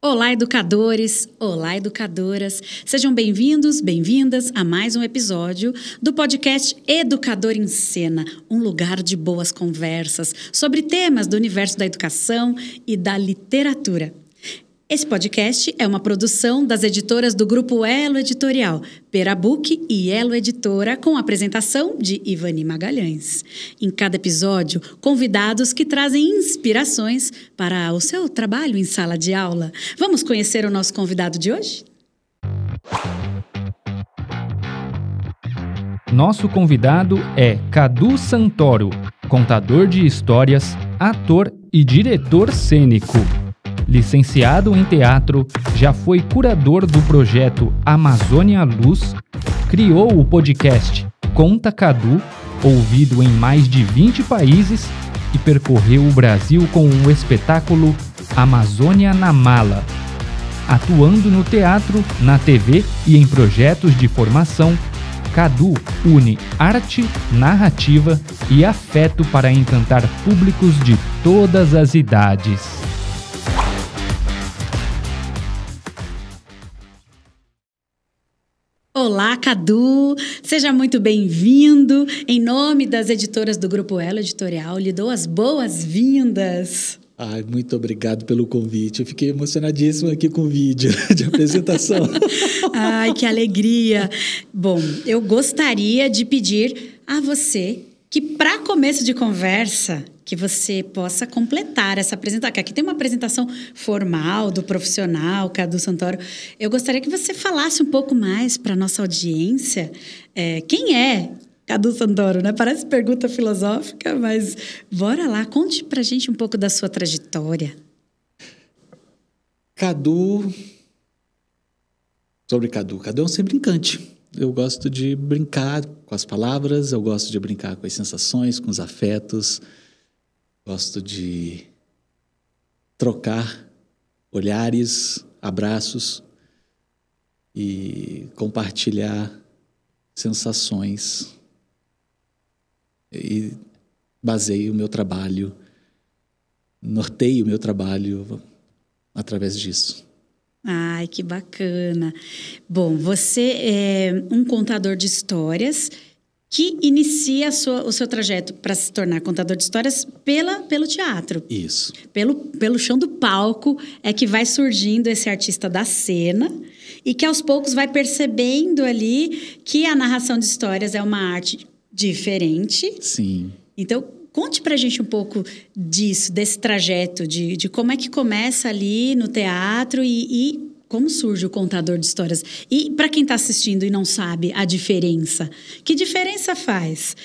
Olá, educadores! Olá, educadoras! Sejam bem-vindos, bem-vindas a mais um episódio do podcast Educador em Cena, um lugar de boas conversas sobre temas do universo da educação e da literatura. Esse podcast é uma produção das editoras do Grupo Elo Editorial, Perabook e Elo Editora, com a apresentação de Ivani Magalhães. Em cada episódio, convidados que trazem inspirações para o seu trabalho em sala de aula. Vamos conhecer o nosso convidado de hoje? Nosso convidado é Cadu Santoro, contador de histórias, ator e diretor cênico. Licenciado em teatro, já foi curador do projeto Amazônia Luz, criou o podcast Conta Cadu, ouvido em mais de 20 países, e percorreu o Brasil com o espetáculo Amazônia na Mala. Atuando no teatro, na TV e em projetos de formação, Cadu une arte, narrativa e afeto para encantar públicos de todas as idades. Olá, Cadu! Seja muito bem-vindo. Em nome das editoras do Grupo Elo Editorial, lhe dou as boas-vindas. Ai, muito obrigado pelo convite. Eu fiquei emocionadíssimo aqui com o vídeo de apresentação. Ai, que alegria! Bom, eu gostaria de pedir a você que, para começo de conversa, que você possa completar essa apresentação. Aqui tem uma apresentação formal do profissional, Cadu Santoro. Eu gostaria que você falasse um pouco mais para a nossa audiência. Quem é Cadu Santoro, né? Parece pergunta filosófica, mas bora lá. Conte para a gente um pouco da sua trajetória. Cadu... Sobre Cadu. Cadu é um ser brincante. Eu gosto de brincar com as palavras, eu gosto de brincar com as sensações, com os afetos. Gosto de trocar olhares, abraços e compartilhar sensações. E baseio o meu trabalho, norteio o meu trabalho através disso. Ai, que bacana. Bom, você é um contador de histórias que inicia o seu trajeto para se tornar contador de histórias pelo teatro. Isso. Pelo chão do palco é que vai surgindo esse artista da cena e que aos poucos vai percebendo ali que a narração de histórias é uma arte diferente. Sim. Então, conte pra gente um pouco disso, desse trajeto, de como é que começa ali no teatro e como surge o contador de histórias. E para quem está assistindo e não sabe a diferença, que diferença faz?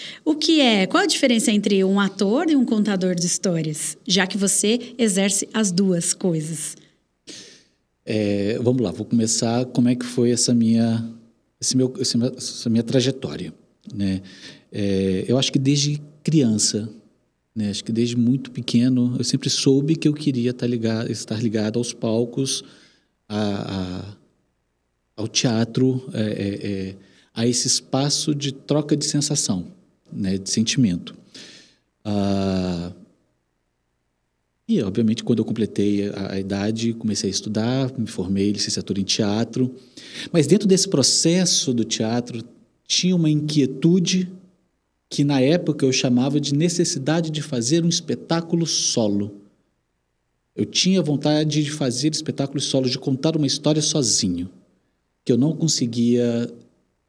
Qual a diferença entre um ator e um contador de histórias? Já que você exerce as duas coisas. Vamos lá, vou começar como é que foi essa minha trajetória, né? Eu acho que desde criança, né? Acho que desde muito pequeno, eu sempre soube que eu queria estar ligado aos palcos, ao teatro, a esse espaço de troca de sensação, né, de sentimento. E, obviamente, quando eu completei a idade, comecei a estudar, me formei em licenciatura em teatro. Mas dentro desse processo do teatro, tinha uma inquietude que, na época, eu chamava de necessidade de fazer um espetáculo solo. Eu tinha vontade de fazer espetáculos solos, de contar uma história sozinho, que eu não conseguia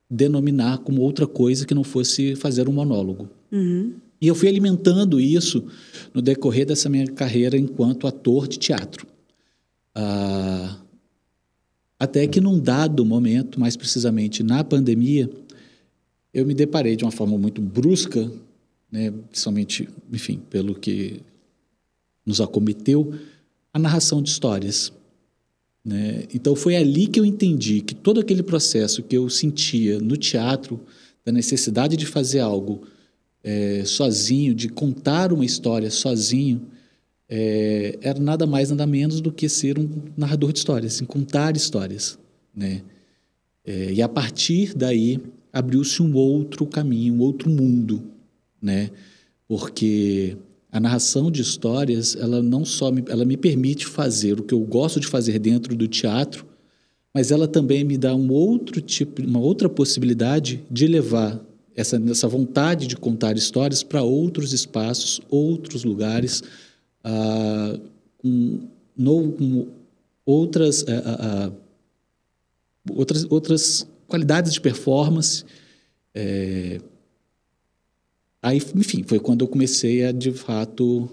denominar como outra coisa que não fosse fazer um monólogo. Uhum. E eu fui alimentando isso no decorrer dessa minha carreira enquanto ator de teatro. Até que num dado momento, mais precisamente na pandemia, eu me deparei de uma forma muito brusca, né, principalmente, enfim, pelo que nos acometeu, a narração de histórias, né? Então foi ali que eu entendi que todo aquele processo que eu sentia no teatro, da necessidade de fazer algo sozinho, de contar uma história sozinho, era nada mais, nada menos do que ser um narrador de histórias, assim, contar histórias, né? E a partir daí abriu-se um outro caminho, um outro mundo, né? Porque A narração de histórias, ela não só ela me permite fazer o que eu gosto de fazer dentro do teatro, mas ela também me dá uma outra possibilidade de levar essa vontade de contar histórias para outros espaços, outros lugares, com outras qualidades de performance. Aí, enfim, foi quando eu comecei a, de fato,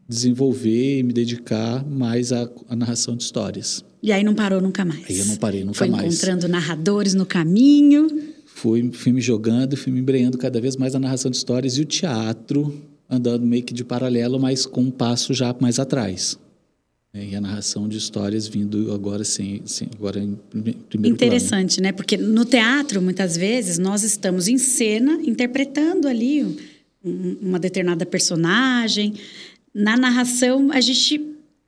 desenvolver e me dedicar mais à narração de histórias. E aí não parou nunca mais? Aí eu não parei nunca mais. Foi encontrando narradores no caminho? Fui me jogando, fui me embrenhando cada vez mais na narração de histórias e o teatro andando meio que de paralelo, mas com um passo já mais atrás. E a narração de histórias vindo agora, agora em primeiro Interessante, plano. né? Porque no teatro, muitas vezes, nós estamos em cena interpretando ali uma determinada personagem. Na narração, a gente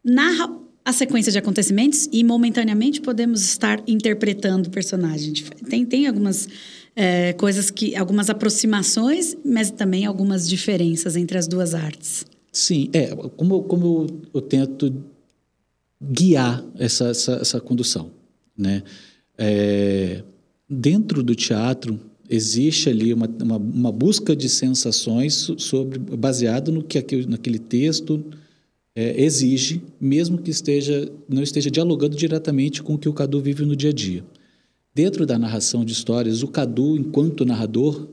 narra a sequência de acontecimentos e, momentaneamente, podemos estar interpretando o personagem. Tem algumas coisas algumas aproximações, mas também algumas diferenças entre as duas artes. Sim, como eu tento guiar essa condução, né? Dentro do teatro existe ali uma busca de sensações baseado no que naquele texto exige, mesmo que não esteja dialogando diretamente com o que o Cadu vive no dia a dia. Dentro da narração de histórias, o Cadu, enquanto narrador,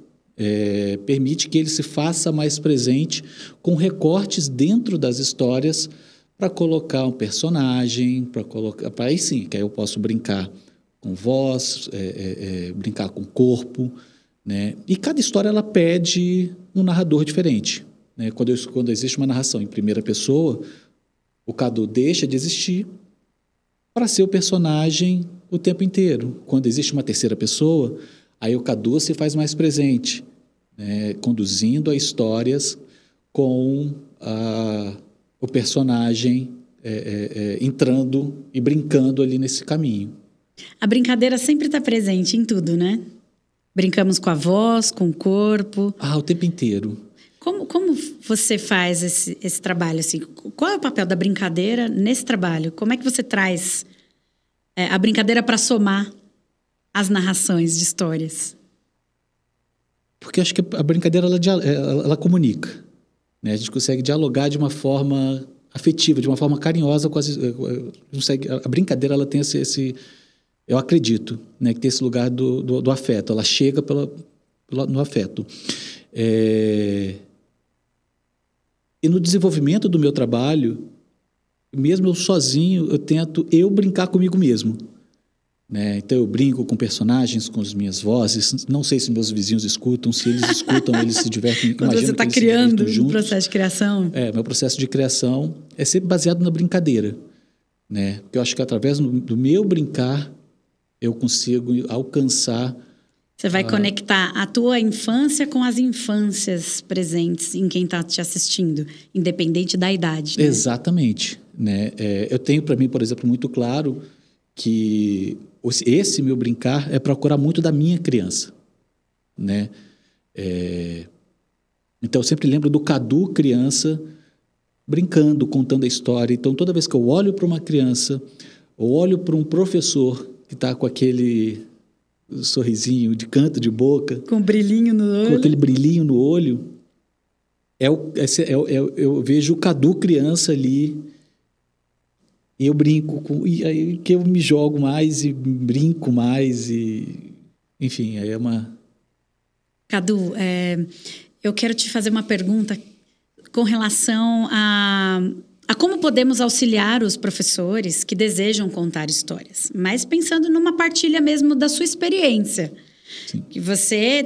permite que ele se faça mais presente com recortes dentro das histórias para colocar um personagem, para aí sim, que aí eu posso brincar com voz, brincar com corpo, né? E cada história ela pede um narrador diferente, né? Quando existe uma narração em primeira pessoa, o Cadu deixa de existir para ser o personagem o tempo inteiro. Quando existe uma terceira pessoa, aí o Cadu se faz mais presente, né? Conduzindo as histórias com o personagem entrando e brincando ali nesse caminho. A brincadeira sempre está presente em tudo, né? Brincamos com a voz, com o corpo. O tempo inteiro. Como você faz esse trabalho? Assim? Qual é o papel da brincadeira nesse trabalho? Como é que você traz a brincadeira para somar as narrações de histórias? Porque acho que a brincadeira ela comunica. Né? A gente consegue dialogar de uma forma afetiva, de uma forma carinhosa. A brincadeira ela tem esse eu acredito, né, que tem esse lugar do afeto. Ela chega no afeto. E no desenvolvimento do meu trabalho, mesmo eu sozinho, eu tento brincar comigo mesmo. Né? Então eu brinco com personagens, com as minhas vozes. Não sei se meus vizinhos escutam, se eles escutam, eles se divertem. Quando você está criando um processo de criação. Meu processo de criação é sempre baseado na brincadeira. Né? Porque eu acho que através do meu brincar, eu consigo alcançar... Você vai conectar a tua infância com as infâncias presentes em quem está te assistindo, independente da idade. Né? Exatamente. Né? Eu tenho para mim, por exemplo, muito claro que esse meu brincar é procurar muito da minha criança. Né? Então, eu sempre lembro do Cadu criança brincando, contando a história. Então, toda vez que eu olho para uma criança, ou olho para um professor que está com aquele sorrisinho de canto de boca... Com brilhinho no olho. Com aquele brilhinho no olho, eu vejo o Cadu criança ali, e eu brinco, e aí que eu me jogo mais e brinco mais, e enfim, aí é uma... Cadu, eu quero te fazer uma pergunta com relação a como podemos auxiliar os professores que desejam contar histórias, mas pensando numa partilha mesmo da sua experiência. Sim. Que você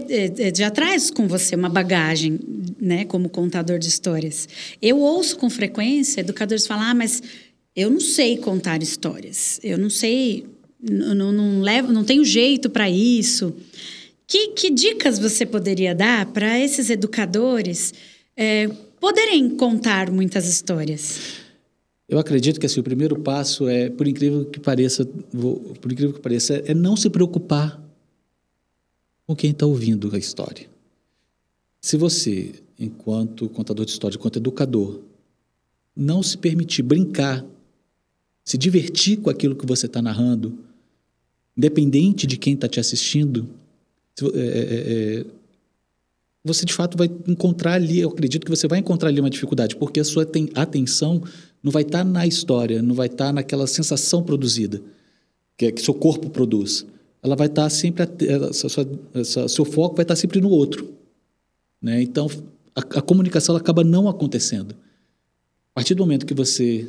já traz com você uma bagagem, né, como contador de histórias. Eu ouço com frequência educadores falar, mas eu não sei contar histórias, eu não sei, não tenho jeito para isso. Que dicas você poderia dar para esses educadores poderem contar muitas histórias? Eu acredito que assim, o primeiro passo por incrível que pareça, é não se preocupar com quem está ouvindo a história. Se você, enquanto contador de história, enquanto educador, não se permitir brincar, se divertir com aquilo que você está narrando, independente de quem está te assistindo, você de fato vai encontrar ali, eu acredito que você vai encontrar ali uma dificuldade, porque a sua atenção não vai estar na história, não vai estar naquela sensação produzida, que seu corpo produz. Ela vai estar sempre, seu foco vai estar sempre no outro, né? Então, a comunicação ela acaba não acontecendo. A partir do momento que você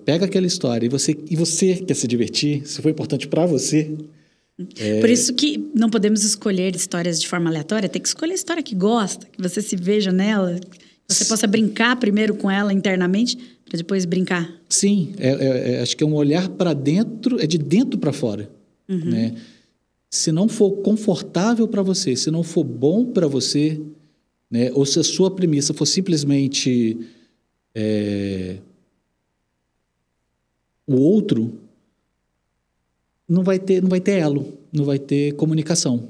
pega aquela história e você quer se divertir, se for importante para você... Por isso que não podemos escolher histórias de forma aleatória, tem que escolher a história que gosta, que você se veja nela, que você possa brincar primeiro com ela internamente, para depois brincar. Sim, acho que é um olhar para dentro, é de dentro para fora. Né? Se não for confortável para você, se não for bom para você, né? Ou se a sua premissa for simplesmente o outro, não vai ter elo, não vai ter comunicação,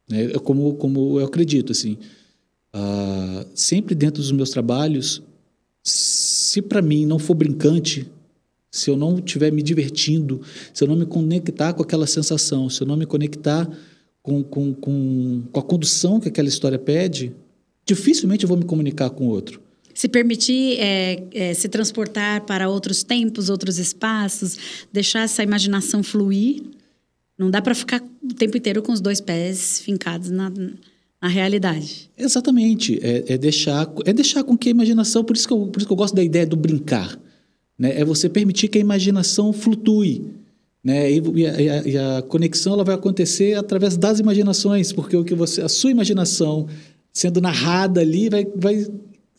né? Como eu acredito, assim, sempre dentro dos meus trabalhos, se para mim não for brincante, se eu não estiver me divertindo, se eu não me conectar com aquela sensação, se eu não me conectar com a condução que aquela história pede, dificilmente eu vou me comunicar com o outro. Se permitir se transportar para outros tempos, outros espaços, deixar essa imaginação fluir. Não dá para ficar o tempo inteiro com os dois pés fincados na realidade. Exatamente. É deixar com que a imaginação... Por isso que eu gosto da ideia do brincar. Né? É você permitir que a imaginação flutue. Né? E a conexão ela vai acontecer através das imaginações, porque a sua imaginação sendo narrada ali vai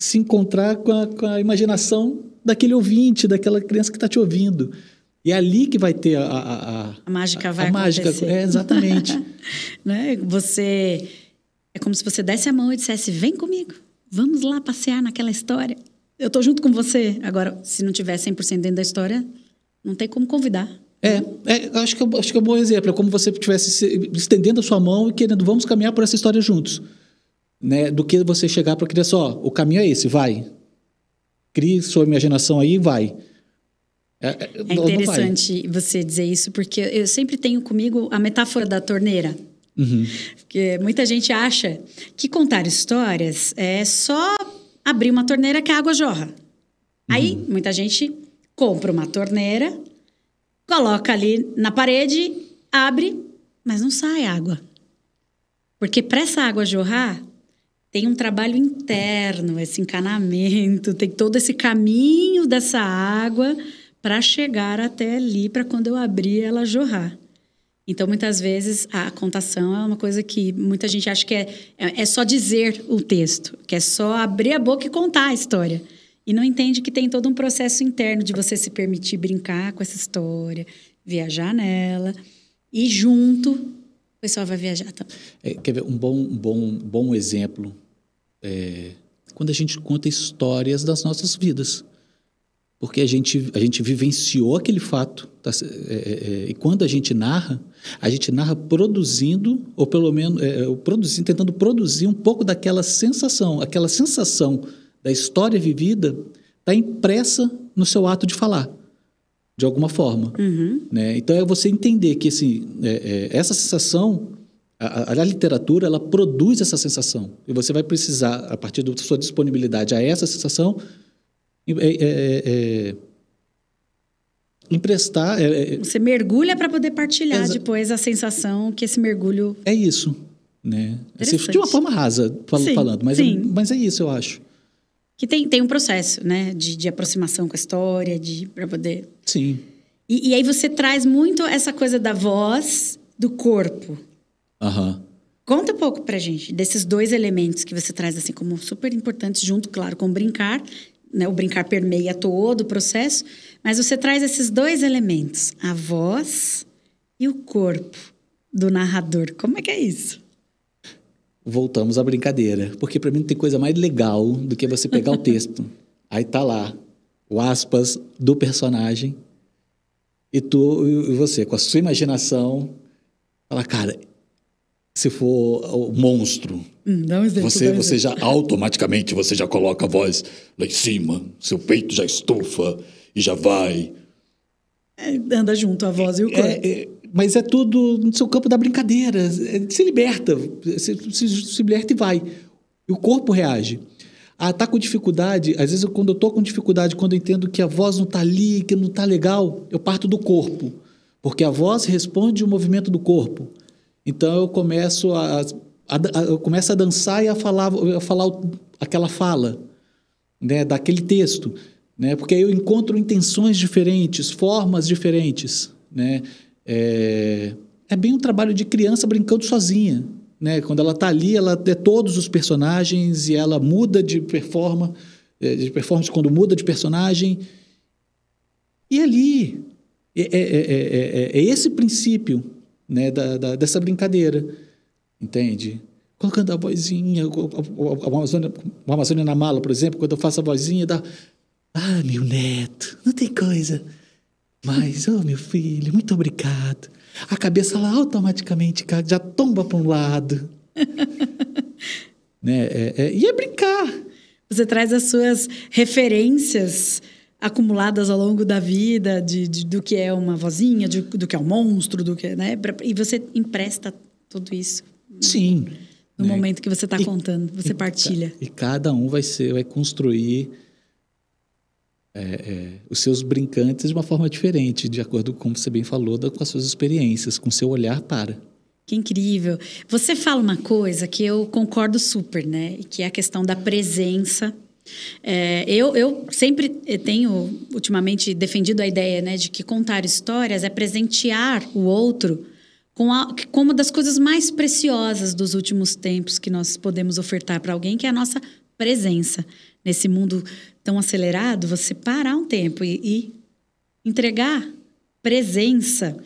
se encontrar com a imaginação daquele ouvinte, daquela criança que está te ouvindo. E é ali que vai ter a mágica vai acontecer. Mágica, exatamente. Né? É como se você desse a mão e dissesse, vem comigo, vamos lá passear naquela história. Eu estou junto com você. Agora, se não tiver 100% dentro da história, não tem como convidar. Acho que é um bom exemplo. É como você estivesse estendendo a sua mão e querendo, vamos caminhar por essa história juntos. Né, do que você chegar para a criança, o caminho é esse, vai. Crie sua imaginação aí e vai. É interessante você dizer isso, porque eu sempre tenho comigo a metáfora da torneira. Porque muita gente acha que contar histórias é só abrir uma torneira que a água jorra. Aí, muita gente compra uma torneira, coloca ali na parede, abre, mas não sai água. Porque para essa água jorrar, tem um trabalho interno, esse encanamento, tem todo esse caminho dessa água para chegar até ali, para quando eu abrir ela jorrar. Então, muitas vezes, a contação é uma coisa que muita gente acha que é só dizer o texto, que é só abrir a boca e contar a história. E não entende que tem todo um processo interno de você se permitir brincar com essa história, viajar nela, e junto o pessoal vai viajar também. Quer ver um bom exemplo? Quando a gente conta histórias das nossas vidas. Porque a gente vivenciou aquele fato. E quando a gente narra produzindo, ou pelo menos tentando produzir um pouco daquela sensação. Aquela sensação da história vivida está impressa no seu ato de falar, de alguma forma. Né? Então, é você entender que assim, essa sensação, a literatura, ela produz essa sensação. E você vai precisar, a partir da sua disponibilidade a essa sensação, emprestar... Você mergulha para poder partilhar depois a sensação que esse mergulho... É isso. Né? De uma forma rasa, falando. Mas é isso, eu acho. Que tem um processo, né? De aproximação com a história, para poder... Sim. E aí você traz muito essa coisa da voz, do corpo. Conta um pouco pra gente desses dois elementos que você traz assim como super importantes, junto, claro, com o brincar. Né? O brincar permeia todo o processo, mas você traz esses dois elementos, a voz e o corpo do narrador. Como é que é isso? Voltamos à brincadeira, porque para mim não tem coisa mais legal do que você pegar o texto, aí tá lá o aspas do personagem e você com a sua imaginação fala, cara, se for o monstro, Dá um exemplo, você já automaticamente você já coloca a voz lá em cima, seu peito já estufa e já vai. Anda junto a voz e o corpo. Mas é tudo no seu campo da brincadeira. Se liberta, se liberta e vai. E o corpo reage. Tá com dificuldade, às vezes quando eu tô com dificuldade, quando eu entendo que a voz não tá ali, que não tá legal, eu parto do corpo. Porque a voz responde o movimento do corpo. Então eu começo a dançar e a falar aquela fala, né, daquele texto, né, porque aí eu encontro intenções diferentes, formas diferentes, né. É bem um trabalho de criança brincando sozinha, né? Quando ela está ali, ela é todos os personagens e ela muda de performance quando muda de personagem. E ali é esse princípio, né, dessa brincadeira, entende? Colocando a vozinha, o Amazônia na Mala, por exemplo, quando eu faço a vozinha, meu neto, não tem coisa. Mas, meu filho, muito obrigado. A cabeça lá automaticamente já tomba para um lado. Né? E é brincar. Você traz as suas referências acumuladas ao longo da vida, do que é uma vozinha, do que é um monstro, né? E você empresta tudo isso. Sim. No momento que você está contando, você partilha. E cada um vai construir os seus brincantes de uma forma diferente, de acordo com, como você bem falou, com as suas experiências, com o seu olhar para. Que incrível. Você fala uma coisa que eu concordo super, né? Que é a questão da presença. Eu sempre tenho, ultimamente, defendido a ideia, né, de que contar histórias é presentear o outro com uma das coisas mais preciosas dos últimos tempos que nós podemos ofertar para alguém, que é a nossa presença. Nesse mundo tão acelerado, você parar um tempo e entregar presença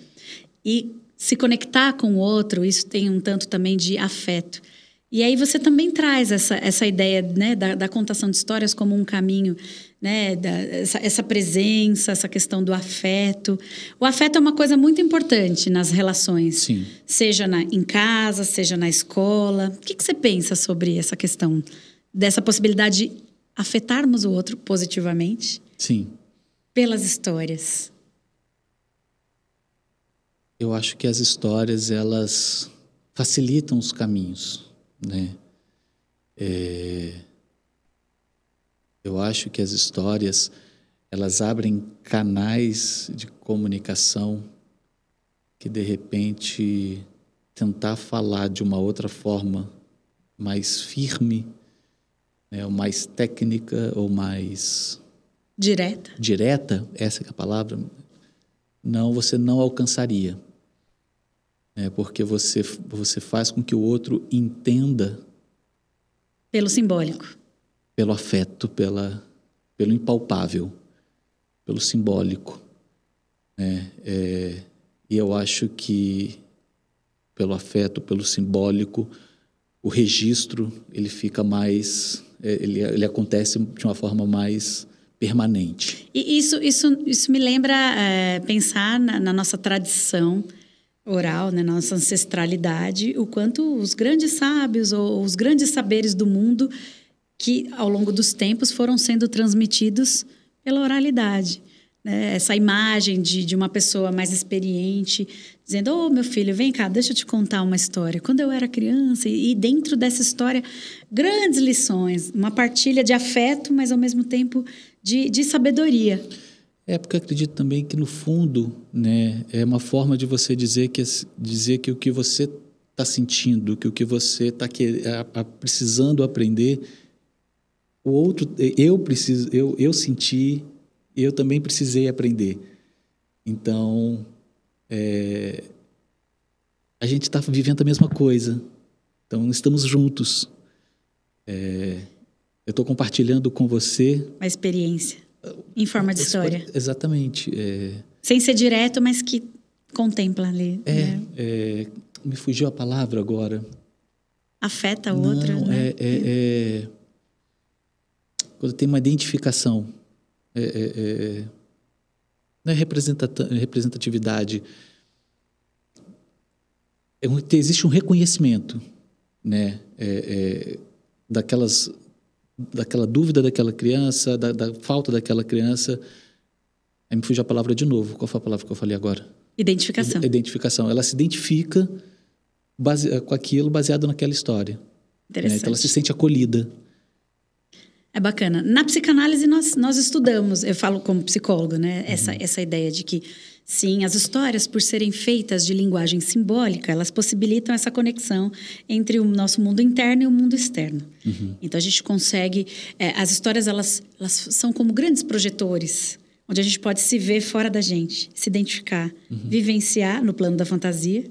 e se conectar com o outro, isso tem um tanto também de afeto. E aí você também traz essa ideia, né, da contação de histórias como um caminho, né, essa presença, essa questão do afeto. O afeto é uma coisa muito importante nas relações. Sim. Seja em casa, seja na escola. O que você pensa sobre essa questão dessa possibilidade de afetarmos o outro positivamente? Sim. Pelas histórias. Eu acho que as histórias, elas facilitam os caminhos, né? Eu acho que as histórias, elas abrem canais de comunicação que, de repente, tentar falar de uma outra forma mais firme, né, ou mais técnica, ou mais... Direta, essa é a palavra. Você não alcançaria. Porque você faz com que o outro entenda... Pelo simbólico. Pelo afeto, pelo impalpável, pelo simbólico. E eu acho que, pelo afeto, pelo simbólico, o registro ele fica mais... Ele acontece de uma forma mais permanente. E isso me lembra pensar na nossa tradição oral, né, na nossa ancestralidade, o quanto os grandes sábios ou os grandes saberes do mundo que, ao longo dos tempos, foram sendo transmitidos pela oralidade. Né? Essa imagem de uma pessoa mais experiente, dizendo, meu filho, vem cá, deixa eu te contar uma história. Quando eu era criança, e dentro dessa história, grandes lições, uma partilha de afeto, mas, ao mesmo tempo, de sabedoria. Porque eu acredito também que, no fundo, né, é uma forma de você dizer que o que você está sentindo, que o que você está precisando aprender, o outro, eu senti, eu também precisei aprender. Então, a gente está vivendo a mesma coisa. Então, estamos juntos. Eu estou compartilhando com você... A experiência, em forma de história. Exatamente. Sem ser direto, mas que contempla ali. Me fugiu a palavra agora. Afeta o outro, né? Quando tem uma identificação. Não é representatividade. existe um reconhecimento, né? Daquela dúvida daquela criança, da falta daquela criança. Aí me fugiu a palavra de novo. Qual foi a palavra que eu falei agora? Identificação. Identificação. Ela se identifica com aquilo baseado naquela história. Interessante. Né? Então ela se sente acolhida. É bacana. Na psicanálise nós estudamos, eu falo como psicólogo, né? Essa ideia de que, sim, as histórias, por serem feitas de linguagem simbólica, elas possibilitam essa conexão entre o nosso mundo interno e o mundo externo. Então a gente consegue... as histórias, elas são como grandes projetores, onde a gente pode se ver fora da gente, se identificar, vivenciar no plano da fantasia,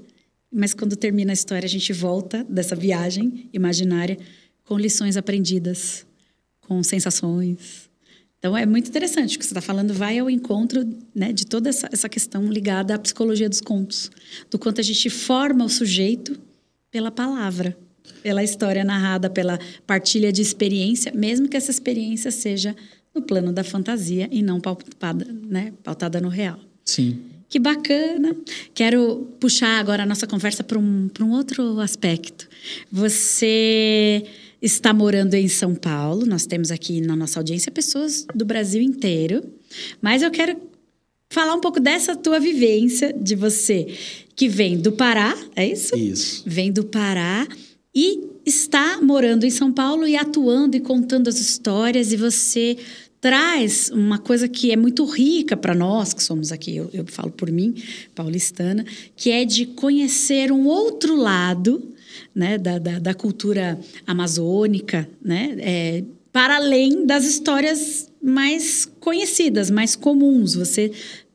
mas quando termina a história, a gente volta dessa viagem imaginária com lições aprendidas, com sensações. Então, é muito interessante o que você está falando, vai ao encontro, né, de toda essa questão ligada à psicologia dos contos, do quanto a gente forma o sujeito pela palavra, pela história narrada, pela partilha de experiência, mesmo que essa experiência seja no plano da fantasia e não pautada no real. Sim. Que bacana! Quero puxar agora a nossa conversa para um outro aspecto. Você está morando em São Paulo, nós temos aqui na nossa audiência pessoas do Brasil inteiro, mas eu quero falar um pouco dessa tua vivência, de você que vem do Pará, é isso? Isso. Vem do Pará e está morando em São Paulo e atuando e contando as histórias, e você traz uma coisa que é muito rica para nós, que somos aqui, eu falo por mim, paulistana, que é de conhecer um outro lado, né, da cultura amazônica, né, para além das histórias mais conhecidas, mais comuns. Você,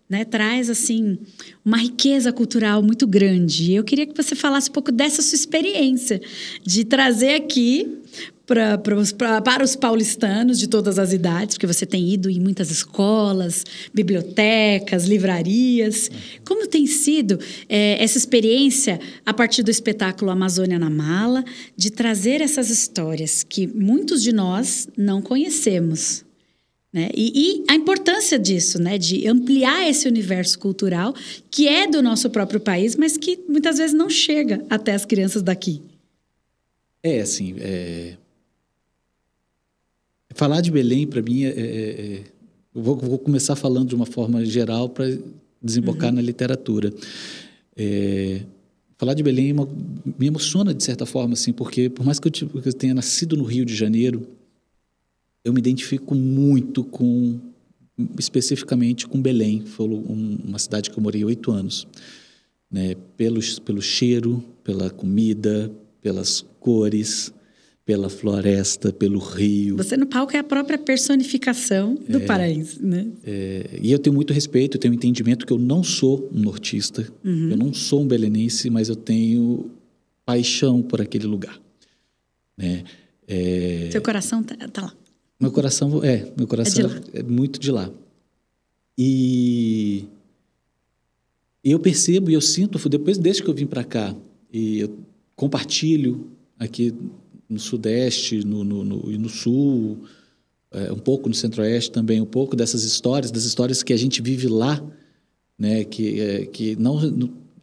né, traz assim uma riqueza cultural muito grande. Eu queria que você falasse um pouco dessa sua experiência de trazer aqui para os paulistanos de todas as idades, porque você tem ido em muitas escolas, bibliotecas, livrarias. Como tem sido essa experiência, a partir do espetáculo Amazônia na Mala, de trazer essas histórias que muitos de nós não conhecemos? Né? E a importância disso, né? De ampliar esse universo cultural que é do nosso próprio país, mas que muitas vezes não chega até as crianças daqui. Assim... Falar de Belém, para mim, eu vou começar falando de uma forma geral para desembocar na literatura. Falar de Belém me emociona, de certa forma, assim, porque por mais que eu tenha nascido no Rio de Janeiro, eu me identifico muito especificamente com Belém. Foi uma cidade que eu morei 8 anos. Né? Pelo cheiro, pela comida, pelas cores, pela floresta, pelo rio. Você no palco é a própria personificação do paraíso, né? E eu tenho muito respeito, eu tenho um entendimento que eu não sou um nortista, eu não sou um belenense, mas eu tenho paixão por aquele lugar. Né? Seu coração tá lá. Meu coração é muito de lá. E eu percebo e eu sinto, desde que eu vim para cá, e eu compartilho aqui no Sudeste, e no Sul, um pouco no Centro-Oeste também, um pouco das histórias que a gente vive lá, né, que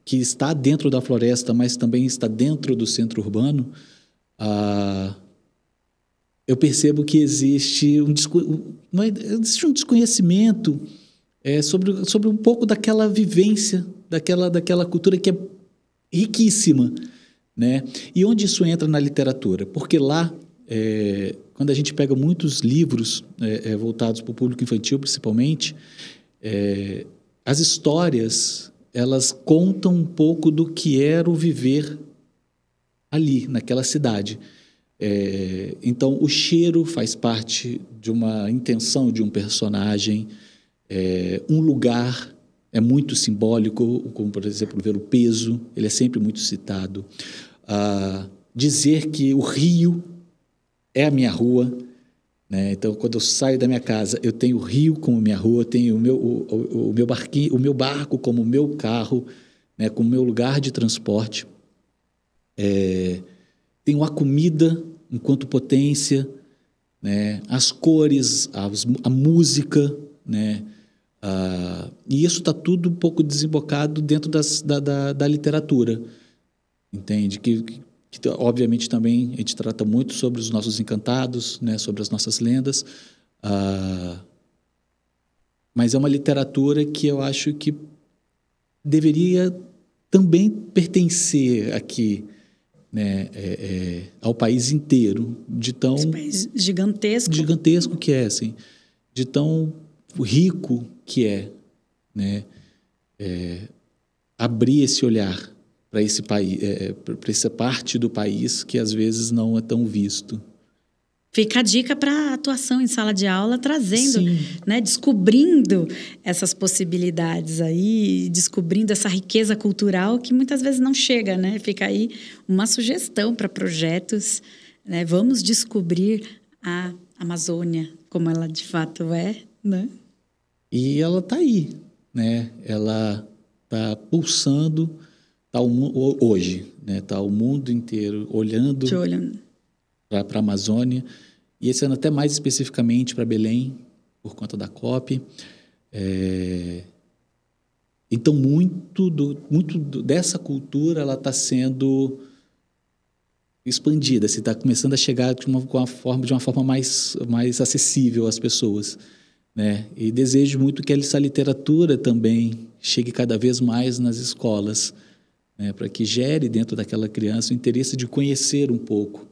está dentro da floresta, mas também está dentro do centro urbano. Eu percebo que existe um desconhecimento sobre um pouco daquela vivência, daquela cultura que é riquíssima. Né? E onde isso entra na literatura? Porque lá, quando a gente pega muitos livros voltados para o público infantil, principalmente, as histórias, elas contam um pouco do que era o viver ali, naquela cidade. Então, o cheiro faz parte de uma intenção de um personagem, um lugar é muito simbólico, como, por exemplo, ver o peso, ele é sempre muito citado. Dizer que o rio é a minha rua, né? Então, quando eu saio da minha casa, eu tenho o rio como minha rua, eu tenho o meu barco como o meu carro, né? Como meu lugar de transporte. Tenho a comida enquanto potência, né? As cores, a música, né? E isso está tudo um pouco desembocado dentro da literatura. entende? Que obviamente também a gente trata muito sobre os nossos encantados, né? Sobre as nossas lendas, mas é uma literatura que eu acho que deveria também pertencer aqui, né? Ao país inteiro, de tão Esse país gigantesco. gigantesco que é, assim, de tão rico que é, né? Abrir esse olhar para esse país, para essa parte do país que às vezes não é tão visto. Fica a dica para atuação em sala de aula, trazendo, Sim. né, descobrindo essas possibilidades aí, descobrindo essa riqueza cultural que muitas vezes não chega, né? Fica aí uma sugestão para projetos, né? Vamos descobrir a Amazônia como ela de fato é, né? E ela está aí, né? Ela está pulsando, hoje, né? Tá o mundo inteiro olhando De olho. para a Amazônia, e esse ano até mais especificamente para Belém, por conta da COP. Então, muito dessa cultura ela está sendo expandida, está começando a chegar de uma forma mais acessível às pessoas, né? E desejo muito que essa literatura também chegue cada vez mais nas escolas, né? Para que gere dentro daquela criança o interesse de conhecer um pouco,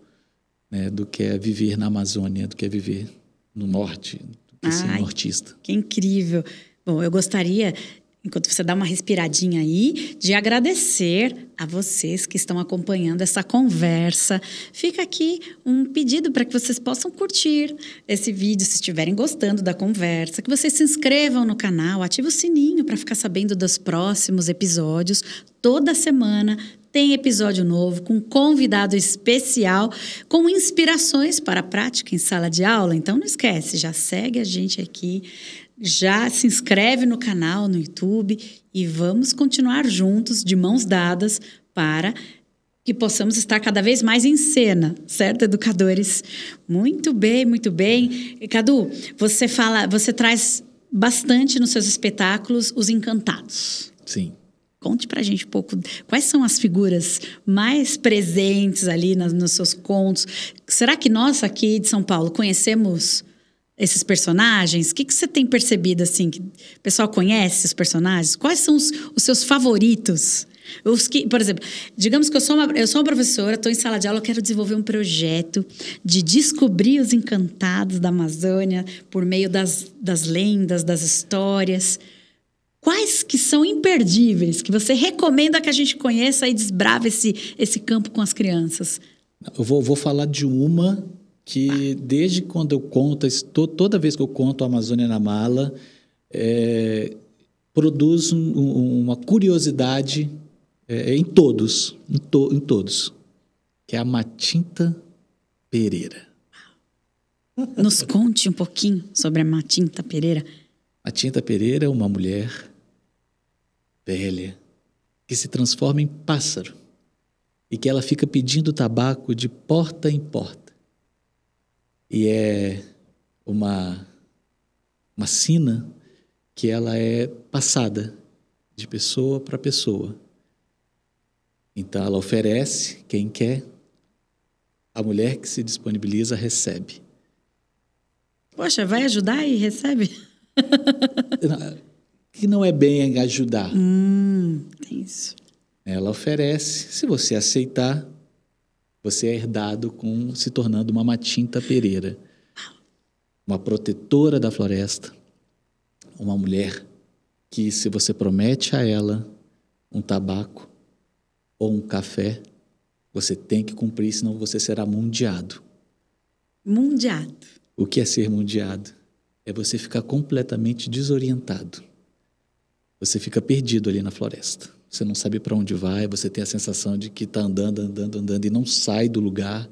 né, do que é viver na Amazônia, do que é viver no norte, do que é ser nortista. Que incrível. Bom, eu gostaria, enquanto você dá uma respiradinha aí, de agradecer a vocês que estão acompanhando essa conversa. Fica aqui um pedido para que vocês possam curtir esse vídeo, se estiverem gostando da conversa, que vocês se inscrevam no canal, ativem o sininho para ficar sabendo dos próximos episódios. Toda semana tem episódio novo com convidado especial, com inspirações para a prática em sala de aula. Então não esquece, já segue a gente aqui, já se inscreve no canal, no YouTube, e vamos continuar juntos, de mãos dadas, para que possamos estar cada vez mais em cena, certo, educadores? Muito bem, muito bem. E, Cadu, você traz bastante nos seus espetáculos os encantados. Sim. Conte pra gente um pouco, quais são as figuras mais presentes ali nos seus contos? Será que nós aqui de São Paulo conhecemos esses personagens? O que você tem percebido, assim, que o pessoal conhece os personagens? Quais são os seus favoritos? Por exemplo, digamos que eu sou uma professora, estou em sala de aula, eu quero desenvolver um projeto de descobrir os encantados da Amazônia por meio das lendas, das histórias. Quais que são imperdíveis, que você recomenda que a gente conheça e desbrave esse campo com as crianças? Eu vou falar de uma que, desde quando eu conto, toda vez que eu conto a Amazônia na Mala, produz uma curiosidade em todos, que é a Matinta Pereira. Nos conte um pouquinho sobre a Matinta Pereira. Matinta Pereira é uma mulher velha que se transforma em pássaro e que ela fica pedindo tabaco de porta em porta. E é uma sina que ela é passada de pessoa para pessoa. Então ela oferece, quem quer, a mulher que se disponibiliza recebe. Poxa, vai ajudar e recebe? Que não é bem ajudar. Tem isso. Ela oferece, se você aceitar, você é herdado se tornando uma Matinta Pereira, uma protetora da floresta, uma mulher que, se você promete a ela um tabaco ou um café, você tem que cumprir, senão você será mundiado. Mundiado. O que é ser mundiado? É você ficar completamente desorientado. Você fica perdido ali na floresta. Você não sabe para onde vai, você tem a sensação de que está andando e não sai do lugar,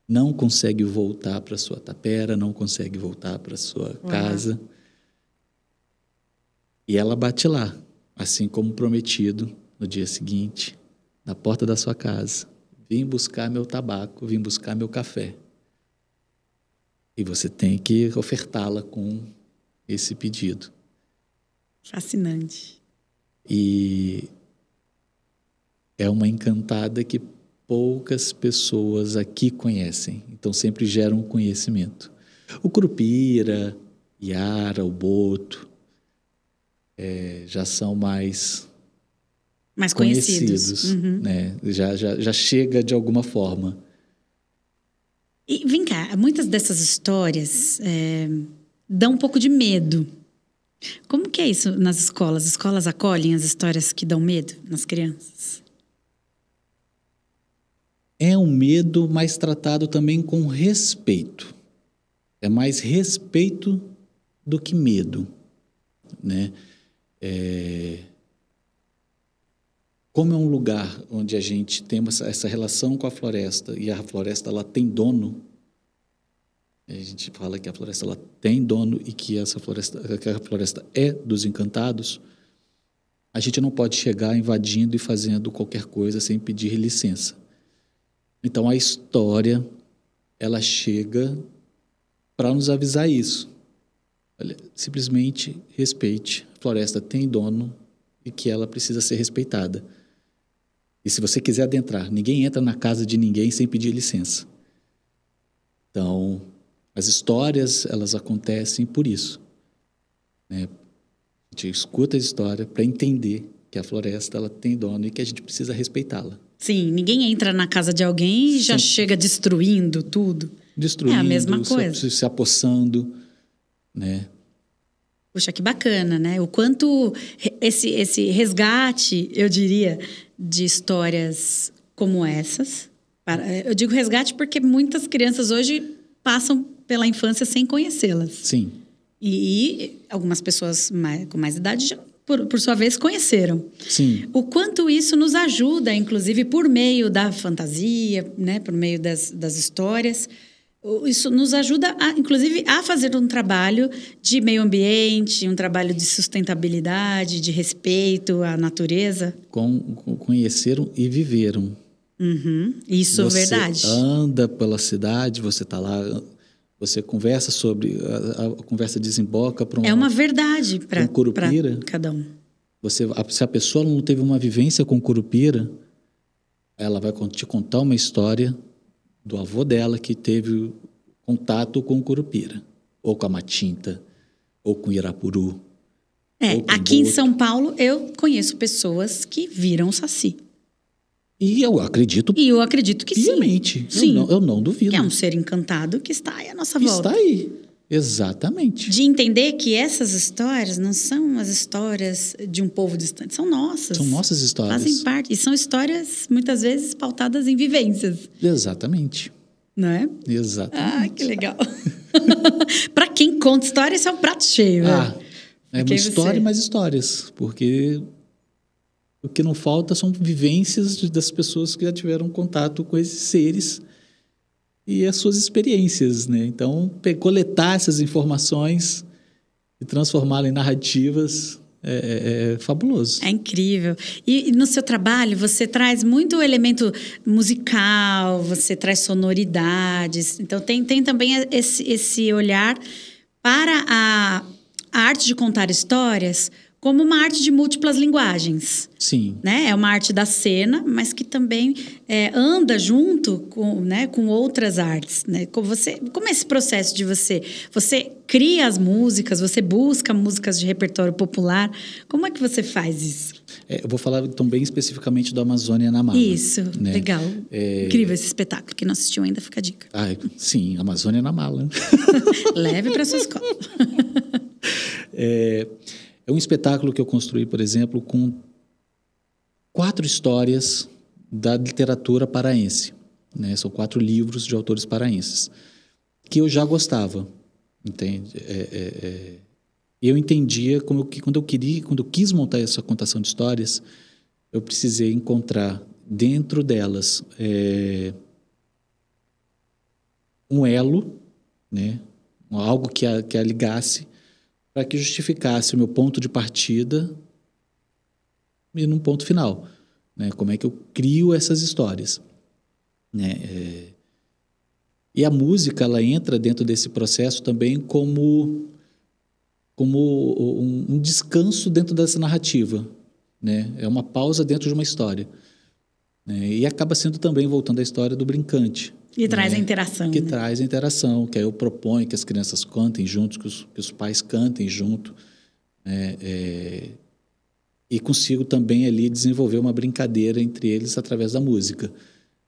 não consegue voltar para sua tapera, não consegue voltar para sua casa. E ela bate lá, assim como prometido, no dia seguinte, na porta da sua casa. Vim buscar meu tabaco, vim buscar meu café. E você tem que ofertá-la com esse pedido. Fascinante. E é uma encantada que poucas pessoas aqui conhecem. Então, sempre gera um conhecimento. O Curupira, Iara, o Boto, já são mais conhecidos. né? Já chega de alguma forma. E vem cá, muitas dessas histórias dão um pouco de medo. Como que é isso nas escolas? As escolas acolhem as histórias que dão medo nas crianças? É um medo, mas tratado também com respeito. É mais respeito do que medo, né? Como é um lugar onde a gente tem essa relação com a floresta e a floresta ela tem dono, a gente fala que a floresta ela tem dono e que a floresta é dos encantados, a gente não pode chegar invadindo e fazendo qualquer coisa sem pedir licença. Então a história ela chega para nos avisar isso. Olha, simplesmente respeite, a floresta tem dono e que ela precisa ser respeitada. E se você quiser adentrar, ninguém entra na casa de ninguém sem pedir licença. Então, as histórias, elas acontecem por isso, né? A gente escuta a história para entender que a floresta ela tem dono e que a gente precisa respeitá-la. Sim, ninguém entra na casa de alguém e já chega destruindo tudo. Destruindo, é a mesma coisa. Se apossando, né? Puxa, que bacana, né? O quanto esse resgate, eu diria, de histórias como essas. Eu digo resgate porque muitas crianças hoje passam pela infância sem conhecê-las. Sim. E algumas pessoas com mais idade já, por sua vez, conheceram. Sim. O quanto isso nos ajuda, inclusive, por meio da fantasia, né? Por meio das histórias. Isso nos ajuda, inclusive, a fazer um trabalho de meio ambiente, um trabalho de sustentabilidade, de respeito à natureza. Conheceram e viveram. Isso é verdade. Você anda pela cidade, você está lá, você conversa sobre... A conversa desemboca para é uma verdade para Curupira. Cada um. Se a pessoa não teve uma vivência com Curupira, ela vai te contar uma história do avô dela que teve contato com o Curupira, ou com a Matinta, ou com o Irapuru. Aqui em São Paulo, eu conheço pessoas que viram o Saci. E eu acredito que piamente. Sim. Eu não duvido. Que é um ser encantado que está aí à nossa volta. Está aí, exatamente. De entender que essas histórias não são as histórias de um povo distante, são nossas. São nossas histórias. Fazem parte. E são histórias, muitas vezes, pautadas em vivências. Exatamente. Não é? Exatamente. Ah, que legal. Para quem conta história, isso é um prato cheio. É uma história e mais histórias. Porque o que não falta são vivências das pessoas que já tiveram contato com esses seres e as suas experiências, né? Então, coletar essas informações e transformá-las em narrativas é fabuloso. É incrível. E no seu trabalho, você traz muito elemento musical, você traz sonoridades. Então, tem também esse olhar para a arte de contar histórias como uma arte de múltiplas linguagens. Sim. Né? É uma arte da cena, mas que também anda junto com outras artes. Né? Como é esse processo de você? Você cria as músicas, você busca músicas de repertório popular. Como é que você faz isso? Eu vou falar então bem especificamente do Amazônia na Mala. Isso, né? Legal. Incrível esse espetáculo. Quem não assistiu ainda, fica a dica. Sim, Amazônia na Mala. Leve para sua escola. É um espetáculo que eu construí, por exemplo, com 4 histórias da literatura paraense. Né? São 4 livros de autores paraenses, que eu já gostava, entende? Eu entendia quando eu quis montar essa contação de histórias, eu precisei encontrar dentro delas um elo, né? Algo que a ligasse, para que justificasse o meu ponto de partida e num ponto final, né? Como é que eu crio essas histórias, né? E a música, ela entra dentro desse processo também como um descanso dentro dessa narrativa, né? É uma pausa dentro de uma história. né? E acaba sendo também, voltando à história do brincante. E traz a interação. Que né? traz a interação, que aí eu proponho que as crianças cantem juntos, que os pais cantem junto, né? E consigo também ali desenvolver uma brincadeira entre eles através da música,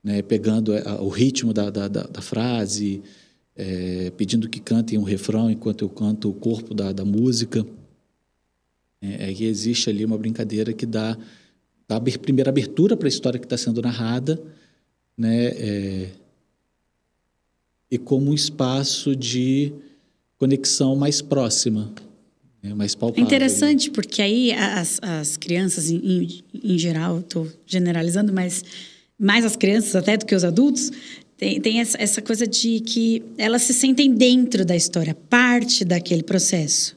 né? Pegando o ritmo da frase, pedindo que cantem um refrão enquanto eu canto o corpo da música. Aí existe ali uma brincadeira que dá a primeira abertura para a história que está sendo narrada, né? E como um espaço de conexão mais próxima, né? Mais palpável. É interessante, porque aí as crianças, em geral, estou generalizando, mas mais as crianças até do que os adultos, tem essa coisa de que elas se sentem dentro da história, parte daquele processo.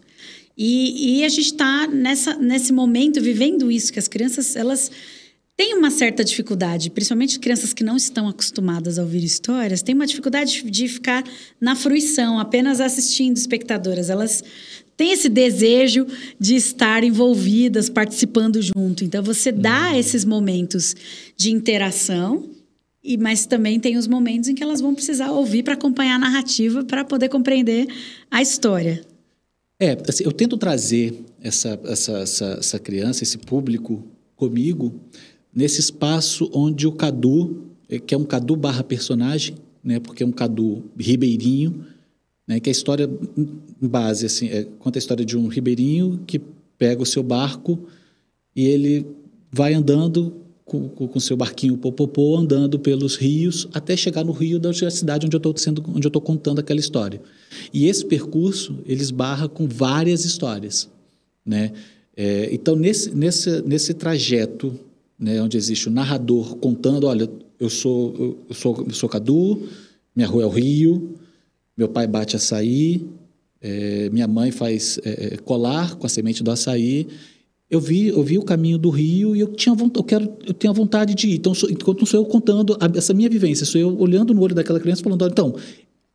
E a gente está nesse momento vivendo isso, que as crianças elas têm uma certa dificuldade, principalmente crianças que não estão acostumadas a ouvir histórias, têm uma dificuldade de ficar na fruição, apenas assistindo, espectadoras. Elas têm esse desejo de estar envolvidas, participando junto. Então, você dá esses momentos de interação, mas também tem os momentos em que elas vão precisar ouvir para acompanhar a narrativa, para poder compreender a história. Assim, eu tento trazer essa criança, esse público comigo, nesse espaço onde o Cadu, que é um Cadu barra personagem, né, porque é um Cadu ribeirinho, né, que a história em base assim, conta a história de um ribeirinho que pega o seu barco e ele vai andando com o seu barquinho popopô, andando pelos rios até chegar no rio da cidade onde eu estou contando aquela história. E esse percurso ele esbarra com várias histórias, né? Então nesse trajeto, né, onde existe o narrador contando, olha, eu sou Cadu, minha rua é o rio, meu pai bate açaí, minha mãe faz colar com a semente do açaí. Eu vi o caminho do rio e eu tenho a vontade de ir. Então, não sou eu contando essa minha vivência, sou eu olhando no olho daquela criança falando, olha, então,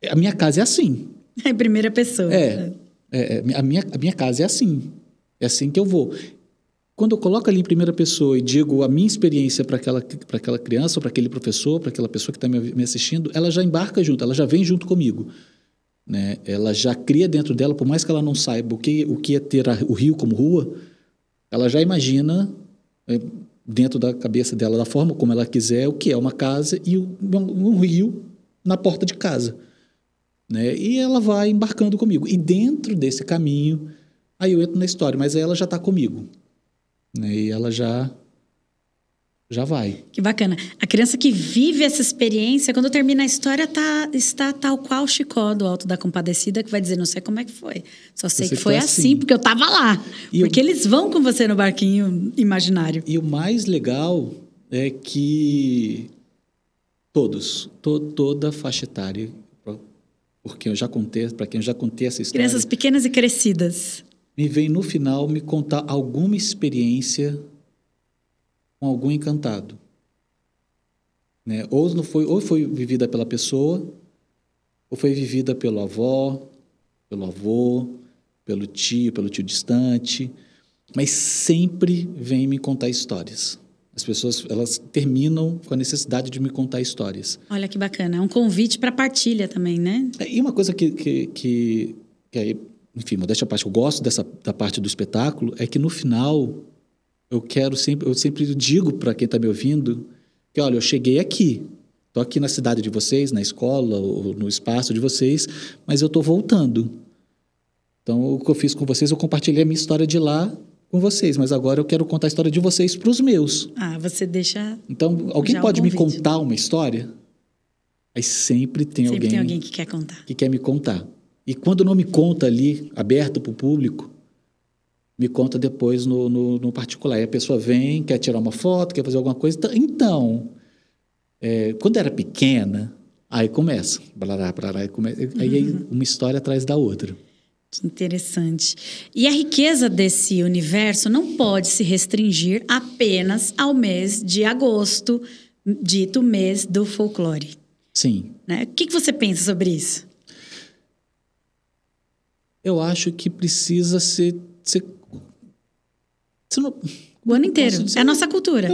a minha casa é assim. É em primeira pessoa. A minha casa é assim que eu vou. Quando eu coloco ali em primeira pessoa e digo a minha experiência para aquela criança, ou para aquele professor, para aquela pessoa que está me assistindo, ela já embarca junto, ela já vem junto comigo, né? Ela já cria dentro dela, por mais que ela não saiba o que é ter o rio como rua, ela já imagina dentro da cabeça dela, da forma como ela quiser, o que é uma casa e um rio na porta de casa, né? E ela vai embarcando comigo. E dentro desse caminho, aí eu entro na história, mas aí ela já está comigo, né? E ela já vai. Que bacana. A criança que vive essa experiência, quando termina a história, está tal qual o Chicó do Alto da Compadecida, que vai dizer, não sei como é que foi. Só sei que foi assim, porque eu estava lá. Porque eles vão com você no barquinho imaginário. E o mais legal é que toda a faixa etária, porque eu já contei, para quem eu já contei essa história... Crianças pequenas e crescidas. Me vem no final me contar alguma experiência com algum encantado, né? Ou foi vivida pela pessoa, ou foi vivida pela avó, pelo avô, pelo tio distante, mas sempre vem me contar histórias. As pessoas, elas terminam com a necessidade de me contar histórias. Olha que bacana, é um convite para partilha também, né? E uma coisa que aí, enfim, modéstia à parte, eu gosto da parte do espetáculo, é que no final eu sempre digo para quem está me ouvindo que, olha, eu cheguei aqui, estou aqui na cidade de vocês, na escola, ou no espaço de vocês, mas eu estou voltando. Então, o que eu fiz com vocês, eu compartilhei a minha história de lá com vocês, mas agora eu quero contar a história de vocês para os meus. Você deixa... Então, alguém pode me contar uma história? Aí sempre tem alguém que quer contar. Que quer me contar. E quando não me conta ali, aberto para o público, me conta depois no particular. Aí a pessoa vem, quer tirar uma foto, quer fazer alguma coisa. Então, quando era pequena, aí começa. Aí uma história atrás da outra. Que interessante. E a riqueza desse universo não pode se restringir apenas ao mês de agosto, dito mês do folclore. Sim. Né? O que você pensa sobre isso? Eu acho que precisa ser o ano inteiro. É a nossa cultura.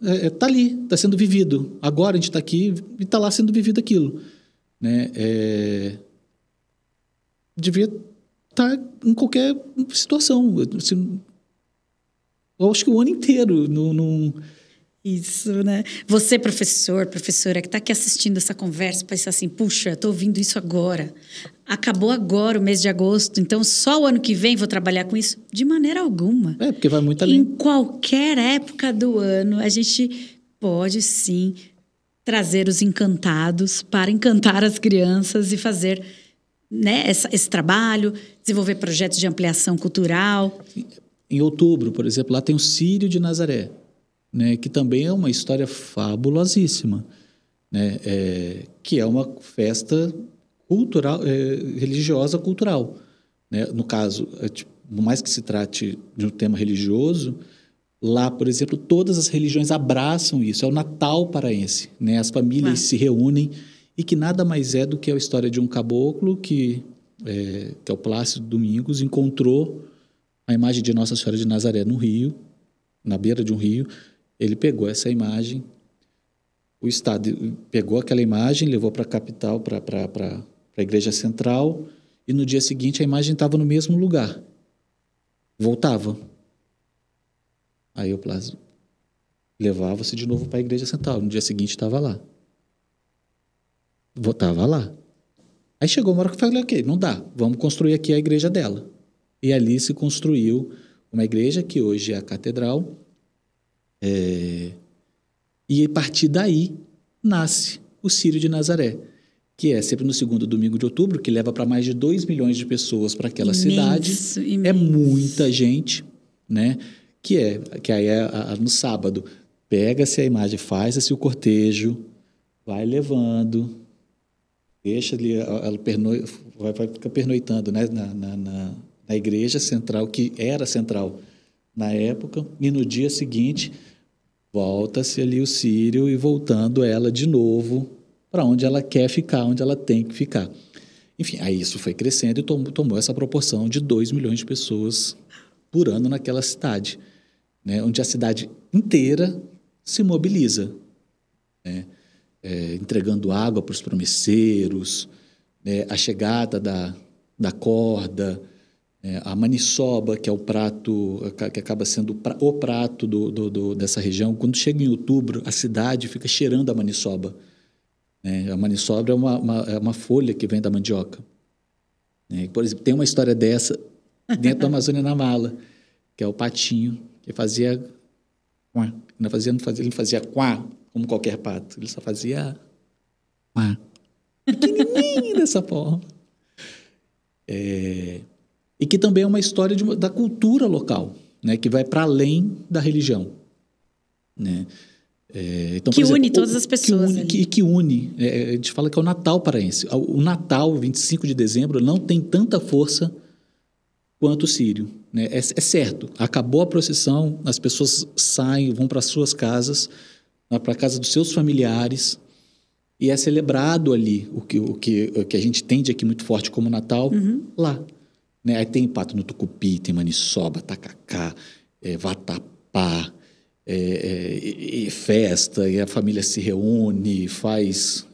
está ali, está sendo vivido. Agora a gente está aqui e está lá sendo vivido aquilo. Né? Devia estar em qualquer situação. Assim, eu acho que o ano inteiro. Isso, né? Você, professora, que está aqui assistindo essa conversa, pensa assim, puxa, estou ouvindo isso agora. Acabou agora o mês de agosto, então só o ano que vem vou trabalhar com isso? De maneira alguma. Porque vai muito além. Em qualquer época do ano, a gente pode, sim, trazer os encantados para encantar as crianças e fazer, né, esse trabalho, desenvolver projetos de ampliação cultural. Em outubro, por exemplo, lá tem o Círio de Nazaré, né, que também é uma história fabulosíssima, né, que é uma festa cultural, religiosa cultural. Né? No caso, por mais que se trate de um tema religioso, lá, por exemplo, todas as religiões abraçam isso. É o Natal paraense. Né? As famílias se reúnem e que nada mais é do que a história de um caboclo que é o Plácido Domingos, encontrou a imagem de Nossa Senhora de Nazaré no rio, na beira de um rio. Ele pegou essa imagem, o Estado pegou aquela imagem, levou para a capital, para a igreja central, e no dia seguinte a imagem estava no mesmo lugar. Voltava. Aí o Plácido levava-se de novo para a igreja central. No dia seguinte estava lá. Voltava lá. Aí chegou uma hora que eu falei, ok, não dá, vamos construir aqui a igreja dela. E ali se construiu uma igreja que hoje é a catedral. E a partir daí nasce o Círio de Nazaré, que é sempre no segundo domingo de outubro, que leva para mais de 2 milhões de pessoas para aquela cidade. É muita gente, né? Que aí no sábado, pega-se a imagem, faz-se o cortejo, vai levando, deixa ali, ela vai ficar pernoitando, né? Na igreja central, que era central na época, e no dia seguinte volta-se ali o Círio e voltando ela de novo para onde ela quer ficar, onde ela tem que ficar. Enfim, aí isso foi crescendo e tomou essa proporção de 2 milhões de pessoas por ano naquela cidade, né? Onde a cidade inteira se mobiliza, né? Entregando água para os promesseiros, né? A chegada da corda, a maniçoba, que é o prato, que acaba sendo o prato dessa região. Quando chega em outubro, a cidade fica cheirando a maniçoba. A maniçoba é uma folha que vem da mandioca. Por exemplo, tem uma história dessa dentro da Amazônia na Mala, que é o patinho, que fazia quá. Ele não fazia quá como qualquer pato, ele só fazia quá. Pequenininho dessa forma. E que também é uma história da cultura local, né? Que vai para além da religião. Né? Então, que exemplo, une todas as pessoas. Que une. A gente fala que é o Natal paraense. O Natal, 25 de dezembro, não tem tanta força quanto o Círio. Né? É certo, acabou a procissão, as pessoas saem, vão para as suas casas, para a casa dos seus familiares, e é celebrado ali o que a gente entende aqui muito forte como Natal, lá. Né? Aí tem pato no tucupi, tem maniçoba, tacacá, vatapá, e festa, e a família se reúne, faz...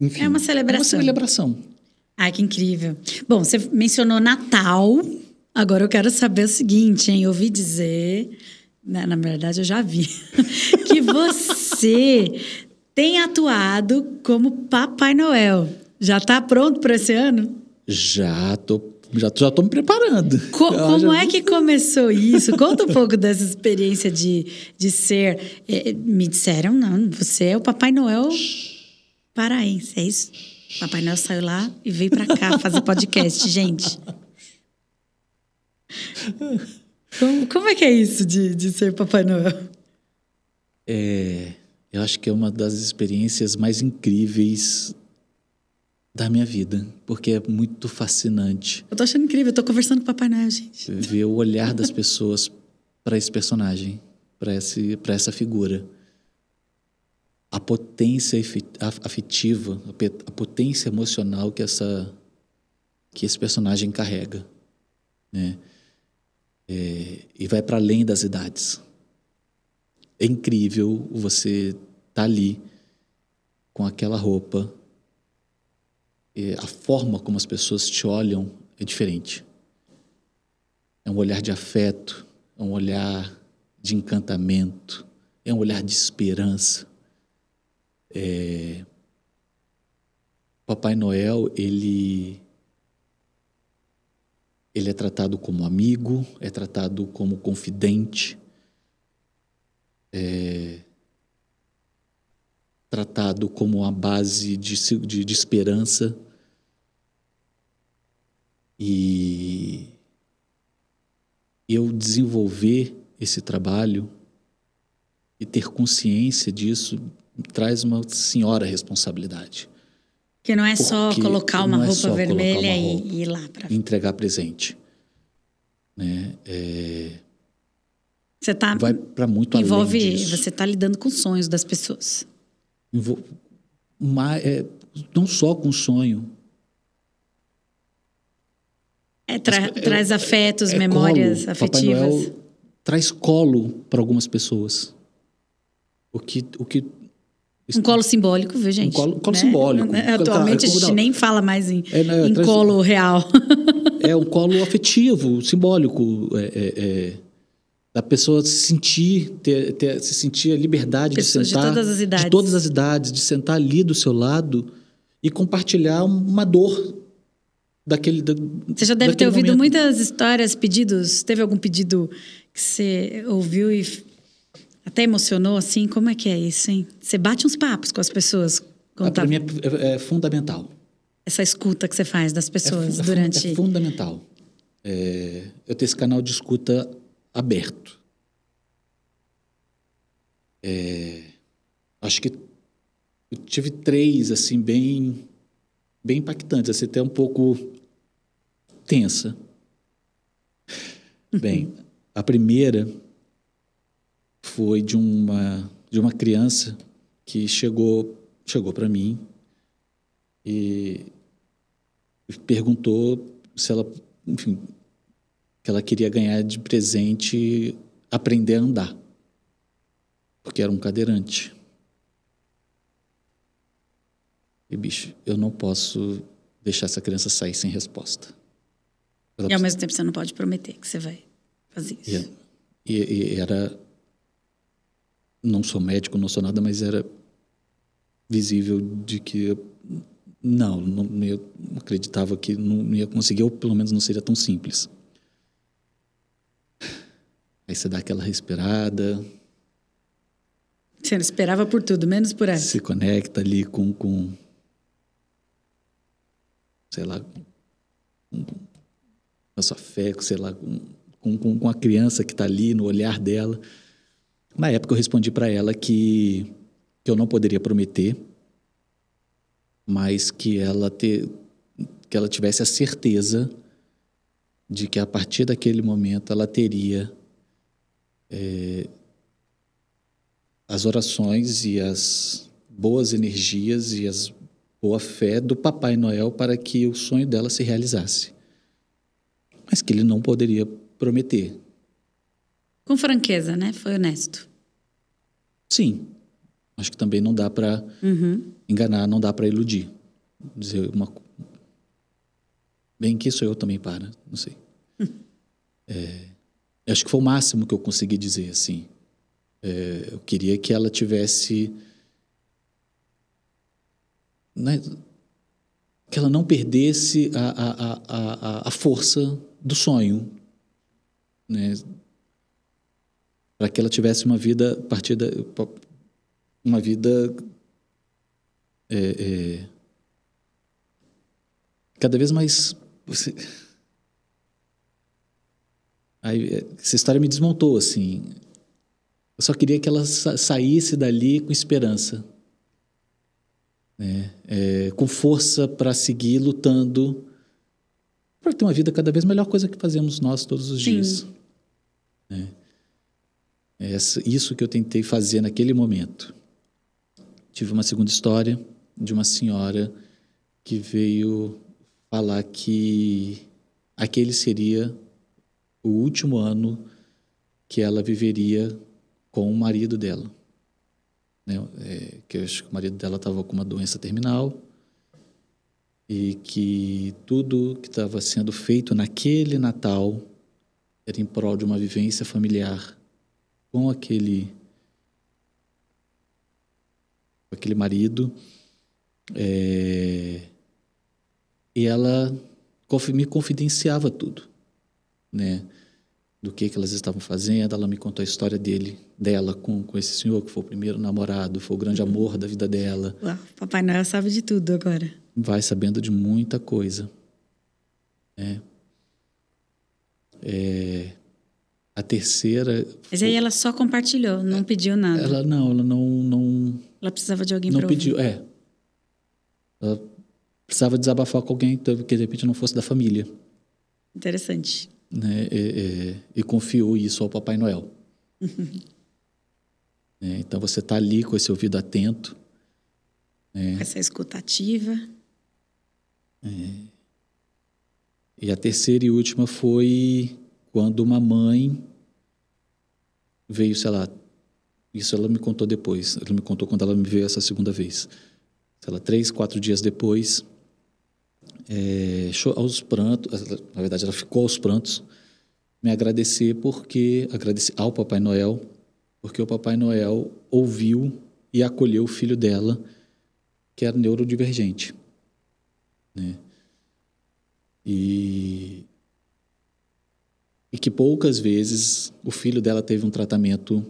enfim, é uma celebração. É uma celebração. Ai, que incrível. Bom, você mencionou Natal, agora eu quero saber o seguinte, hein? Eu ouvi dizer, na verdade eu já vi, que você tem atuado como Papai Noel. Já está pronto para esse ano? Já estou me preparando. Como é que começou isso? Conta um pouco dessa experiência de ser... me disseram, não, você é o Papai Noel paraense, é isso? Papai Noel saiu lá e veio para cá fazer podcast, gente. Como é que é isso de ser Papai Noel? Eu acho que é uma das experiências mais incríveis da minha vida, porque é muito fascinante. Eu tô achando incrível, eu tô conversando com o Papai Noel, gente. Ver o olhar das pessoas para esse personagem, para essa figura. A potência afetiva, a potência emocional que esse personagem carrega. Né? E vai para além das idades. é incrível você estar ali com aquela roupa. A forma como as pessoas te olham é diferente. É um olhar de afeto, é um olhar de encantamento, é um olhar de esperança. Papai Noel, ele é tratado como amigo, é tratado como confidente, tratado como uma base de esperança. E eu desenvolver esse trabalho e ter consciência disso traz uma senhora responsabilidade. Que não é só Porque colocar uma não é roupa só vermelha colocar uma roupa e ir lá para entregar presente, né? Você tá Vai para muito além disso. Você está lidando com os sonhos das pessoas. Não só com sonho. Traz afetos, memórias colo. afetivas. Papai Noel traz colo para algumas pessoas. O que Um colo simbólico, viu, gente? Um colo simbólico. Atualmente a gente nem fala mais em colo real. É um colo afetivo, simbólico. Da pessoa se sentir a liberdade Pessoas de sentar. de todas as idades. De todas as idades, de sentar ali do seu lado e compartilhar uma dor daquele. Você já deve ter ouvido momento. muitas histórias, pedidos. Teve algum pedido que você ouviu e até emocionou, assim? Como é que é isso, hein? Você bate uns papos com as pessoas. Para mim é fundamental. Essa escuta que você faz das pessoas durante... É fundamental. Eu ter esse canal de escuta aberto. Acho que eu tive 3, assim, bem impactantes. Assim, até um pouco tensa. Bem, a primeira foi de uma criança que chegou para mim e perguntou se ela, enfim, que ela queria ganhar de presente aprender a andar, porque era um cadeirante. E, bicho, eu não posso deixar essa criança sair sem resposta. E ao mesmo tempo você não pode prometer que você vai fazer isso. E era... Não sou médico, não sou nada, mas era visível de que eu acreditava que não ia conseguir, ou pelo menos não seria tão simples. Aí você dá aquela respirada. Você não esperava por tudo, menos por essa. Se conecta ali com sei lá, com a sua fé, sei lá, com a criança que está ali, no olhar dela. Na época eu respondi para ela que eu não poderia prometer, mas que ela tivesse a certeza de que a partir daquele momento ela teria as orações e as boas energias e a boa fé do Papai Noel para que o sonho dela se realizasse. Mas que ele não poderia prometer. Com franqueza, né? Foi honesto. Sim. Acho que também não dá para enganar, não dá para iludir. Dizer bem que sou eu também para, não sei. Acho que foi o máximo que eu consegui dizer, assim. Eu queria que ela tivesse... Né, que ela não perdesse a força do sonho, né? Para que ela tivesse uma vida uma vida cada vez mais... Aí, essa história me desmontou, assim. Eu só queria que ela saísse dali com esperança, né? Com força para seguir lutando para ter uma vida cada vez melhor, coisa que fazemos nós todos os dias. Né? Isso que eu tentei fazer naquele momento. Tive uma segunda história de uma senhora que veio falar que aquele seria o último ano que ela viveria com o marido dela, né? Que eu acho que o marido dela estava com uma doença terminal e que tudo que estava sendo feito naquele Natal era em prol de uma vivência familiar com aquele marido. E ela me confidenciava tudo, né? Do que elas estavam fazendo. Ela me contou a história dela com esse senhor, que foi o primeiro namorado, foi o grande amor da vida dela. Uau, Papai Noel sabe de tudo agora. Vai sabendo de muita coisa, né? A terceira... Mas aí ela só compartilhou, não pediu nada. Ela não... Ela precisava de alguém não para pediu, ouvir. Ela precisava desabafar com alguém que de repente não fosse da família. Interessante. Né? E confiou isso ao Papai Noel. Então você está ali com esse ouvido atento, né? Com essa escutativa. E a terceira e última foi quando uma mãe veio, sei lá, isso ela me contou depois. Ela me contou quando ela me veio essa segunda vez. Sei lá, 3, 4 dias depois, aos prantos, na verdade ela ficou aos prantos, me agradecer ao Papai Noel, porque o Papai Noel ouviu e acolheu o filho dela, que era neurodivergente, né? E que poucas vezes o filho dela teve um tratamento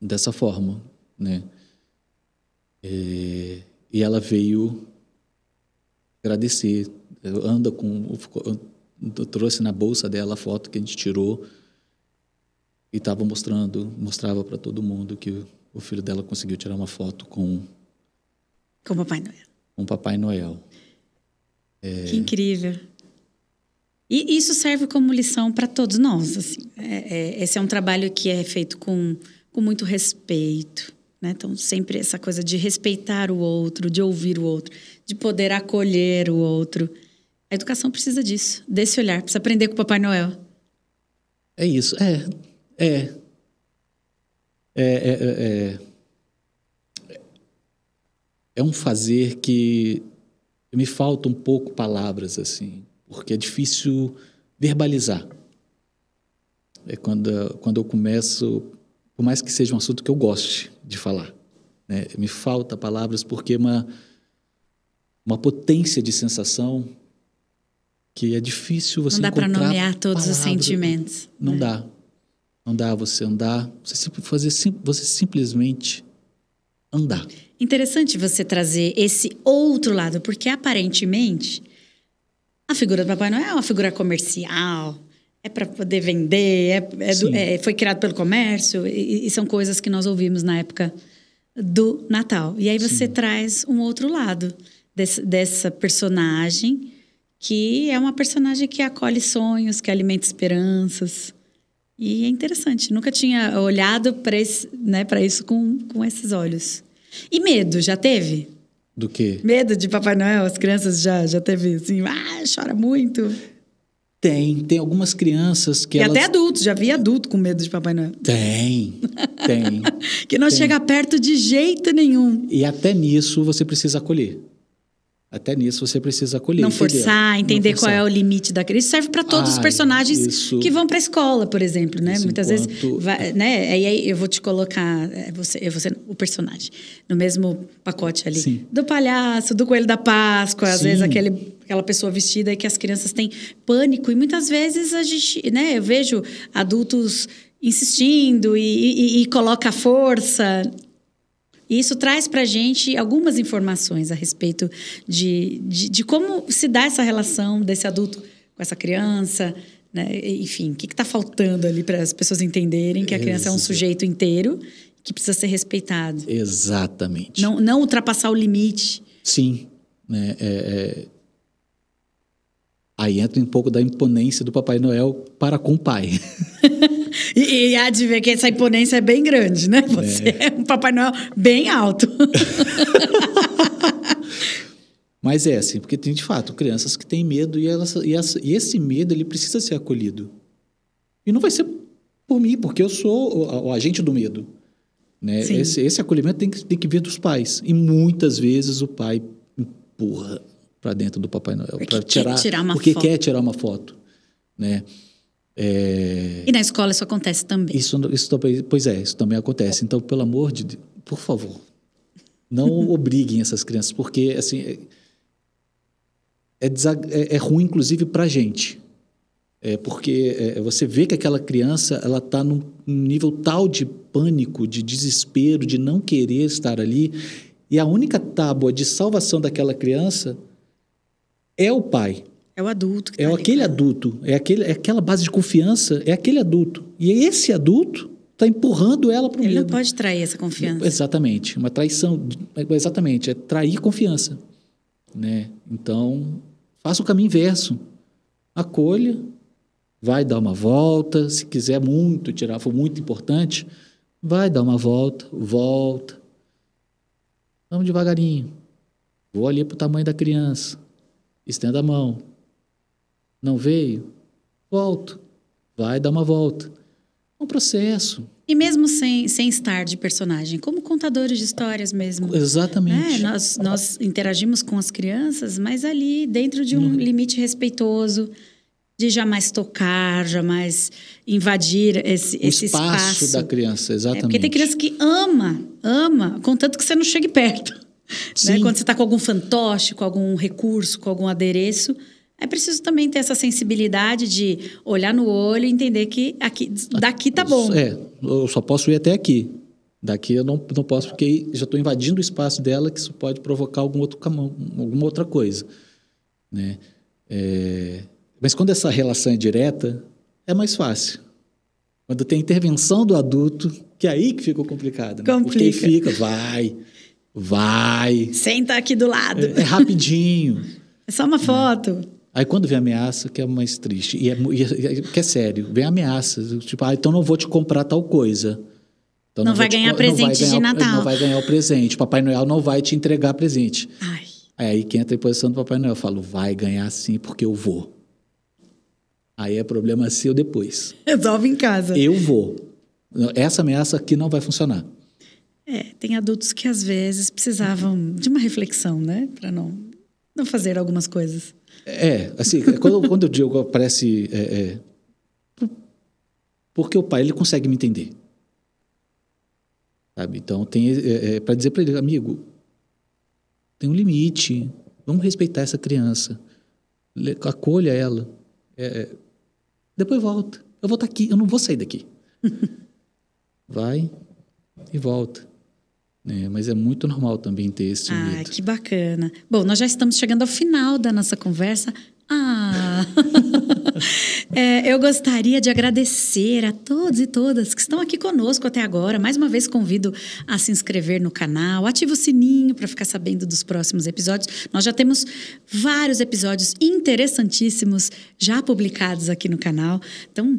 dessa forma, né? E ela veio agradecer. Trouxe na bolsa dela a foto que a gente tirou e mostrava para todo mundo que o filho dela conseguiu tirar uma foto com o Papai Noel. Com o Papai Noel. Que incrível. E isso serve como lição para todos nós, assim. Esse é um trabalho que é feito com muito respeito, né? Então, sempre essa coisa de respeitar o outro, de ouvir o outro, de poder acolher o outro. A educação precisa disso, desse olhar. Precisa aprender com o Papai Noel. É isso. É um fazer que me falta um pouco palavras, assim, porque é difícil verbalizar. Quando eu começo, por mais que seja um assunto que eu goste de falar, né? Me falta palavras porque é uma potência de sensação que é difícil você encontrar. Não dá para nomear todos os sentimentos. Não dá. Não dá você andar, você simplesmente andar. Interessante você trazer esse outro lado, porque aparentemente a figura do Papai Noel é uma figura comercial, é para poder vender, foi criado pelo comércio, e são coisas que nós ouvimos na época do Natal. E aí você traz um outro lado dessa personagem, que é uma personagem que acolhe sonhos, que alimenta esperanças. E é interessante, nunca tinha olhado para isso com esses olhos. E medo, já teve? Do quê? Medo de Papai Noel? As crianças já teve assim, chora muito? Tem algumas crianças que até adultos, já vi adulto com medo de Papai Noel. Tem. Que não chega perto de jeito nenhum. E até nisso você precisa acolher. Não forçar, entender qual é o limite da criança. Isso serve para todos os personagens que vão para a escola, por exemplo, né? Muitas vezes, né? Aí eu vou te colocar você o personagem no mesmo pacote ali. Sim. Do palhaço, do coelho da Páscoa, às vezes aquela pessoa vestida que as crianças têm pânico, e muitas vezes a gente, né? Eu vejo adultos insistindo e coloca a força. E isso traz para a gente algumas informações a respeito de como se dá essa relação desse adulto com essa criança, né? Enfim, o que está faltando ali para as pessoas entenderem que a criança é um sujeito inteiro que precisa ser respeitado. Exatamente. Não ultrapassar o limite. Sim. Né? Aí entra um pouco da imponência do Papai Noel para com o pai. E há de ver que essa imponência é bem grande, né? Você é um Papai Noel bem alto. Mas assim, porque tem, de fato, crianças que têm medo e esse medo ele precisa ser acolhido. E não vai ser por mim, porque eu sou o agente do medo. Né? Esse acolhimento tem que vir dos pais. E muitas vezes o pai empurra para dentro do Papai Noel. Porque quer tirar uma foto. Né? E na escola isso acontece também. Isso também acontece. Então, pelo amor de Deus, por favor, não obriguem essas crianças, porque assim, é ruim, inclusive, para a gente. Porque você vê que aquela criança ela está num nível tal de pânico, de desespero, de não querer estar ali, e a única tábua de salvação daquela criança é o pai. É o adulto. É aquele adulto, é aquela base de confiança, é aquele adulto. E esse adulto está empurrando ela para o medo. Ele não pode trair essa confiança. Exatamente, uma traição. Exatamente, é trair confiança. Né? Então, faça o caminho inverso. Acolha, vai dar uma volta, se quiser muito tirar, for muito importante, vai dar uma volta. Vamos devagarinho. Vou ali para o tamanho da criança. Estenda a mão. Não veio? Volto. Vai dar uma volta. É um processo. E mesmo sem estar de personagem, como contadores de histórias mesmo. Exatamente. Nós interagimos com as crianças, mas ali dentro de um limite respeitoso, de jamais tocar, jamais invadir esse espaço da criança, exatamente. Porque tem criança que ama, contanto que você não chegue perto. Né? Quando você está com algum fantoche, com algum recurso, com algum adereço, é preciso também ter essa sensibilidade de olhar no olho e entender que daqui tá bom. Eu só posso ir até aqui. Daqui eu não posso, porque já estou invadindo o espaço dela, que isso pode provocar alguma outra coisa. Né? Mas quando essa relação é direta, é mais fácil. Quando tem intervenção do adulto, que é aí que fica complicado. Né? Porque aí fica, vai. Senta aqui do lado. É rapidinho. É só uma foto. Aí quando vem ameaça, que é mais triste. Que é sério, vem ameaça. Tipo, então não vou te comprar tal coisa. Então não vai ganhar presente de Natal. Não vai ganhar o presente. Papai Noel não vai te entregar presente. Ai. Aí quem entra em posição do Papai Noel, eu falo, vai ganhar sim, porque eu vou. Aí é problema seu depois. Resolve em casa. Eu vou. Essa ameaça aqui não vai funcionar. Tem adultos que às vezes precisavam de uma reflexão, né? Para não fazer algumas coisas. Assim, quando eu digo, parece... porque o pai, ele consegue me entender. Sabe? Então, para dizer para ele, amigo, tem um limite, vamos respeitar essa criança, acolha ela, depois volta. Eu vou estar aqui, eu não vou sair daqui. Vai e volta. Mas é muito normal também ter esse medo. Que bacana. Bom, nós já estamos chegando ao final da nossa conversa. Eu gostaria de agradecer a todos e todas que estão aqui conosco até agora. Mais uma vez convido a se inscrever no canal, ativa o sininho para ficar sabendo dos próximos episódios. Nós já temos vários episódios interessantíssimos já publicados aqui no canal. Então,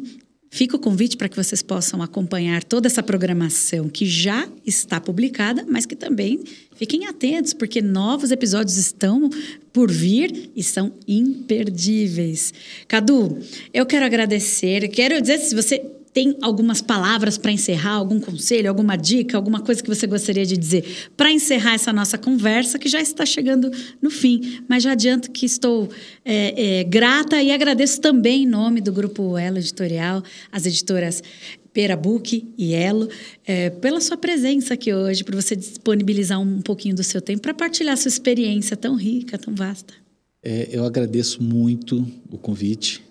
fica o convite para que vocês possam acompanhar toda essa programação que já está publicada, mas que também fiquem atentos, porque novos episódios estão por vir e são imperdíveis. Cadu, eu quero agradecer, quero dizer, se você tem algumas palavras para encerrar, algum conselho, alguma dica, alguma coisa que você gostaria de dizer para encerrar essa nossa conversa, que já está chegando no fim. Mas já adianto que estou grata e agradeço também em nome do Grupo Elo Editorial, as editoras Pera Book e Elo, pela sua presença aqui hoje, por você disponibilizar um pouquinho do seu tempo para partilhar sua experiência tão rica, tão vasta. Eu agradeço muito o convite.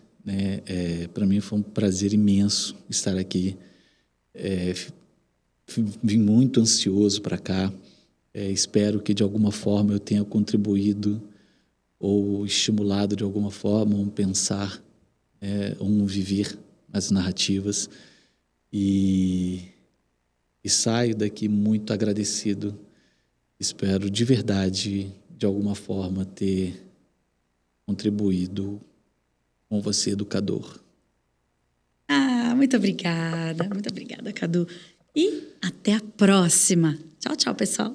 Para mim foi um prazer imenso estar aqui. Vim muito ansioso para cá. Espero que de alguma forma eu tenha contribuído ou estimulado de alguma forma um pensar, um viver as narrativas. E saio daqui muito agradecido. Espero de verdade, de alguma forma, ter contribuído com você, educador. Muito obrigada, Cadu. E até a próxima. Tchau, tchau, pessoal.